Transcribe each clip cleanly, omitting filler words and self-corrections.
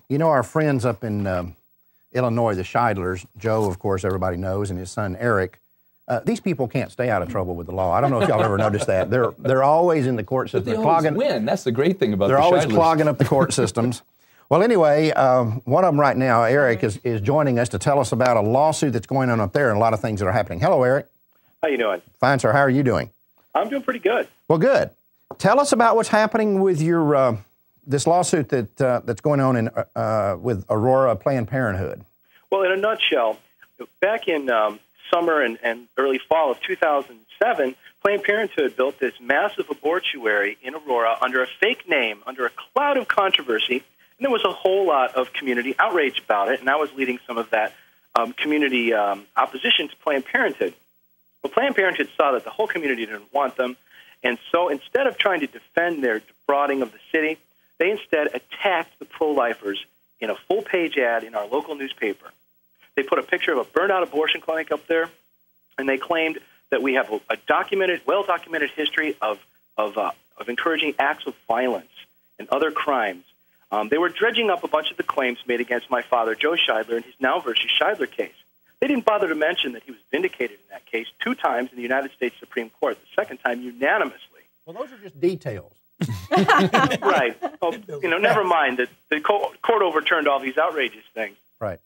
You know, our friends up in Illinois, the Scheidlers, Joe, of course, everybody knows, and his son, Eric, these people can't stay out of trouble with the law. I don't know if y'all ever noticed that. They're always in the court system. But they always win. That's the great thing about the Scheidlers. They're always clogging up the court systems. Well, anyway, one of them right now, Eric, is joining us to tell us about a lawsuit that's going on up there and a lot of things that are happening. Hello, Eric. How you doing? Fine, sir. How are you doing? I'm doing pretty good. Well, good. Tell us about what's happening with your this lawsuit that's going on in with Aurora Planned Parenthood. Well, in a nutshell, back in summer and early fall of 2007, Planned Parenthood built this massive abortuary in Aurora under a fake name, under a cloud of controversy, and there was a whole lot of community outrage about it, and I was leading some of that community opposition to Planned Parenthood. Well, Planned Parenthood saw that the whole community didn't want them, and so instead of trying to defend their defrauding of the city, they instead attacked the pro-lifers in a full-page ad in our local newspaper. They put a picture of a burned-out abortion clinic up there, and they claimed that we have a documented, well-documented history of encouraging acts of violence and other crimes. They were dredging up a bunch of the claims made against my father, Joe Scheidler, in his Now versus Scheidler case. They didn't bother to mention that he was vindicated in that case 2 times in the United States Supreme Court, the second time unanimously. Well, those are just details. Right. Well, never mind that the court overturned all these outrageous things. Right.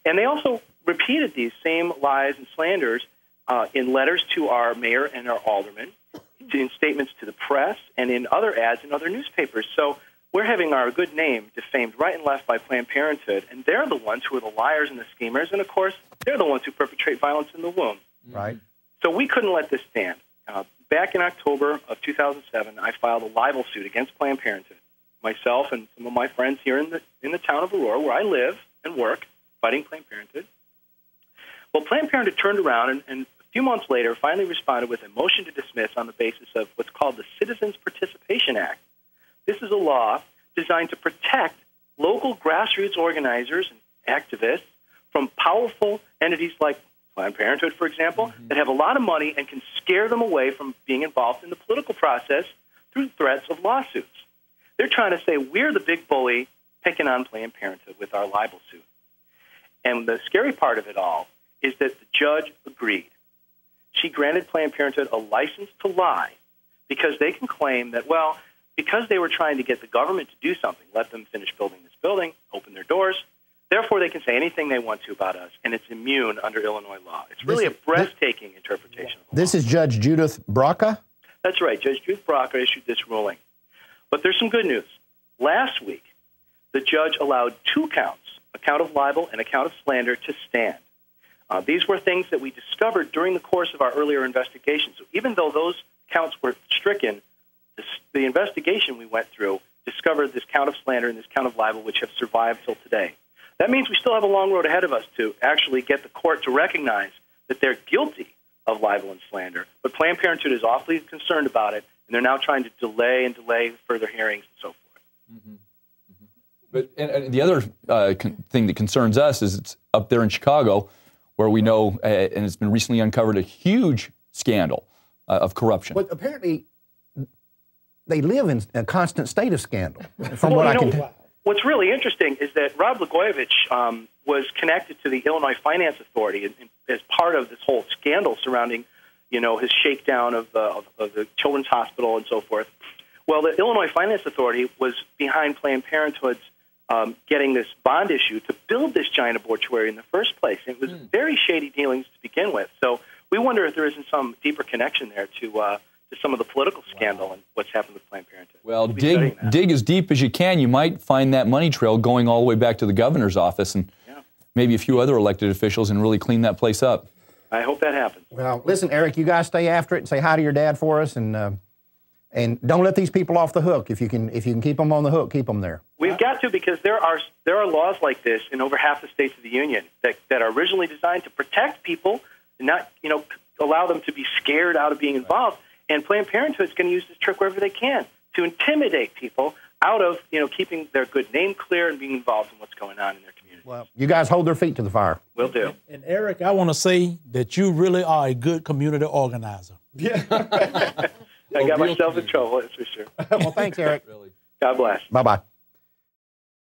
And they also repeated these same lies and slanders in letters to our mayor and our aldermen, in statements to the press, and in other ads in other newspapers. So we're having our good name defamed right and left by Planned Parenthood, and they're the ones who are the liars and the schemers, and of course, they're the ones who perpetrate violence in the womb. Right. So we couldn't let this stand. Back in October of 2007, I filed a libel suit against Planned Parenthood. Myself and some of my friends here in the town of Aurora, where I live and work, fighting Planned Parenthood. Well, Planned Parenthood turned around and a few months later finally responded with a motion to dismiss on the basis of what's called the Citizens Participation Act. This is a law designed to protect local grassroots organizers and activists from powerful entities like Planned Parenthood, for example, that have a lot of money and can scare them away from being involved in the political process through threats of lawsuits. They're trying to say we're the big bully picking on Planned Parenthood with our libel suit. And the scary part of it all is that the judge agreed. She granted Planned Parenthood a license to lie because they can claim that, well, because they were trying to get the government to do something, let them finish building this building, open their doors, therefore they can say anything they want to about us, and it's immune under Illinois law. It's really a breathtaking interpretation of the law. This is Judge Judith Braca? That's right. Judge Judith Braca issued this ruling. But there's some good news. Last week, the judge allowed 2 counts, a count of libel and a count of slander, to stand. These were things that we discovered during the course of our earlier investigation. So even though those counts were stricken, the investigation we went through discovered this count of slander and this count of libel, which have survived till today. That means we still have a long road ahead of us to actually get the court to recognize that they're guilty of libel and slander. But Planned Parenthood is awfully concerned about it, and they're now trying to delay further hearings and so forth. Mm-hmm. But and the other thing that concerns us is it's up there in Chicago, where we know, and it's been recently uncovered, a huge scandal of corruption. But apparently, they live in a constant state of scandal, from what I can tell. What's really interesting is that Rob Blagojevich was connected to the Illinois Finance Authority as part of this whole scandal surrounding, his shakedown of the Children's Hospital and so forth. Well, the Illinois Finance Authority was behind Planned Parenthood's getting this bond issue to build this giant abortuary in the first place. And it was very shady dealings to begin with. So we wonder if there isn't some deeper connection there to some of the political scandal and what's happened with Planned Parenthood. Well, dig as deep as you can. You might find that money trail going all the way back to the governor's office and maybe a few other elected officials and really clean that place up. I hope that happens. Well, listen, Eric, you guys stay after it and say hi to your dad for us, and don't let these people off the hook. If you can keep them on the hook, keep them there. We've got to, because there are laws like this in over half the states of the union that are originally designed to protect people and not allow them to be scared out of being involved. And Planned Parenthood is going to use this trick wherever they can to intimidate people out of keeping their good name clear and being involved in what's going on in their community. Well, you guys hold their feet to the fire. Will do. And Eric, I want to say that you really are a good community organizer. Yeah. I got myself in trouble, that's for sure. Well, thanks, Eric. God bless. Bye-bye.